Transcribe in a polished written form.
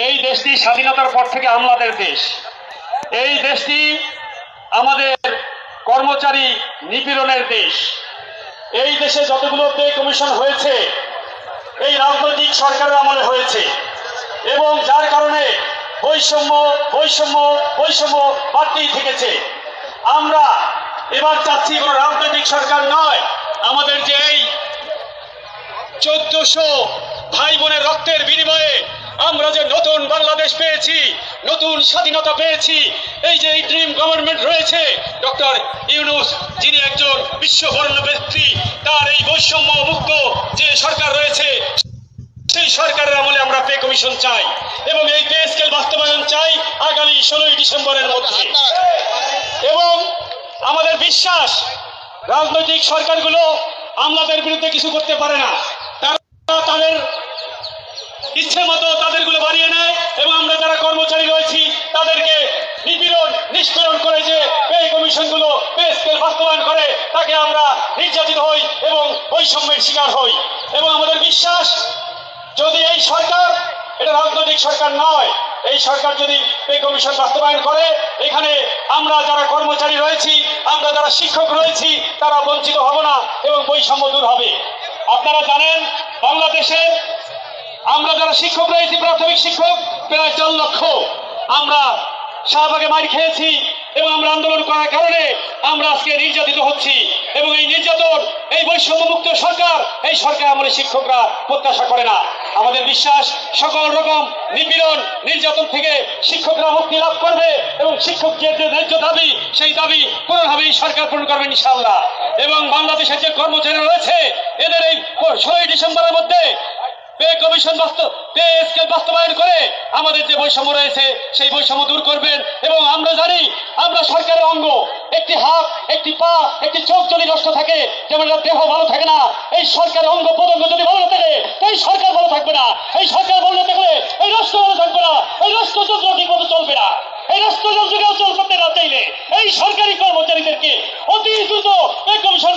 এই দেশটি স্বাধীনতার পর থেকে আমলাদের দেশ। এই দেশটি আমাদের কর্মচারী নিপীড়নের দেশ। এই দেশে যতগুলো পে কমিশন হয়েছে এই রাজনৈতিক সরকারের আমলে হয়েছে, এবং যার কারণে বৈষম্য বৈষম্য বৈষম্য বাড়তেই থেকেছে। আমরা এবার চাচ্ছি কোনো রাজনৈতিক সরকার নয়, আমাদের যে এই 1400 ভাই বোনের রক্তের বিনিময়ে আমরা যে নতুন বাংলাদেশ পেয়েছি, নতুন স্বাধীনতা পেয়েছি, এই যে ড্রিম গভর্নমেন্ট রয়েছে ডক্টর ইউনূস, যিনি একজন বিশ্ববরেণ্য ব্যক্তি, তার এই বৈষম্য মুক্ত যে সরকার রয়েছে সেই সরকারের আমলে আমরা পে কমিশন চাই এবং এই পে স্কেল বাস্তবায়ন চাই আগামী 16ই ডিসেম্বরের মধ্যে। এবং আমাদের বিশ্বাস রাজনৈতিক সরকারগুলো আমলাদের বিরুদ্ধে কিছু করতে পারে না, তারা তাদের ইচ্ছে মতো তাদেরগুলো বাড়িয়ে নেয় এবং আমরা যারা কর্মচারী রয়েছি তাদেরকে নিপীড়ন নিষ্পীড়ন করে যে পে কমিশনগুলো পে স্কেল বাস্তবায়ন করে তাকে আমরা নির্যাতিত হই এবং বৈষম্যের শিকার হই। এবং আমাদের বিশ্বাস যদি এই সরকার, এটা রাজনৈতিক সরকার নয়, এই সরকার যদি পে কমিশন বাস্তবায়ন করে এখানে আমরা যারা কর্মচারী রয়েছি, আমরা যারা শিক্ষক রয়েছি তারা বঞ্চিত হব না এবং বৈষম্য দূর হবে। আপনারা জানেন বাংলাদেশের আমরা যারা শিক্ষক রয়েছি, প্রাথমিক শিক্ষক প্রায় 4 লক্ষ। আমরা শাহবাগে মার খেয়েছি এবং আমরা আন্দোলন করার কারণে আমরা আজকে নির্যাতিত হচ্ছি এবং এই নির্যাতন এই বৈষম্যমুক্ত সরকার, এই সরকার আমাদের শিক্ষকরা প্রত্যাশা করে না। আমাদের বিশ্বাস সকল রকম নিপীড়ন নির্যাতন থেকে শিক্ষকরা মুক্তি লাভ করবে এবং শিক্ষকদের যে ন্যায্য দাবি সেই দাবি কোনোভাবেই সরকার পূরণ করবে ইনশাআল্লাহ। এবং বাংলাদেশের যে কর্মচারী রয়েছে এদের এই 16ই ডিসেম্বরের মধ্যে পে কমিশন পে স্কেল বাস্তবায়ন করে আমাদের যে বৈষম্য রয়েছে সেই বৈষম্য দূর করবেন। এবং আমরা জানি আমরা সরকারের অঙ্গ, একটি হাত, একটি পা, একটি চোখ যদি নষ্ট থাকে যেমন দেহ ভালো থাকে না, এই সরকারের অঙ্গ প্রত্যঙ্গ যদি ভালো থাকে এই সরকার ভালো থাকবে না। এই সরকার ভালো থাকলে এই রাষ্ট্র ভালো থাকবে না, এই রাষ্ট্রযন্ত্র ঠিক মতো চলবে না। এই রাষ্ট্রযন্ত্রকেও চলতে না চাইলে এই সরকারি কর্মচারীদেরকে অতি দ্রুত পে কমিশন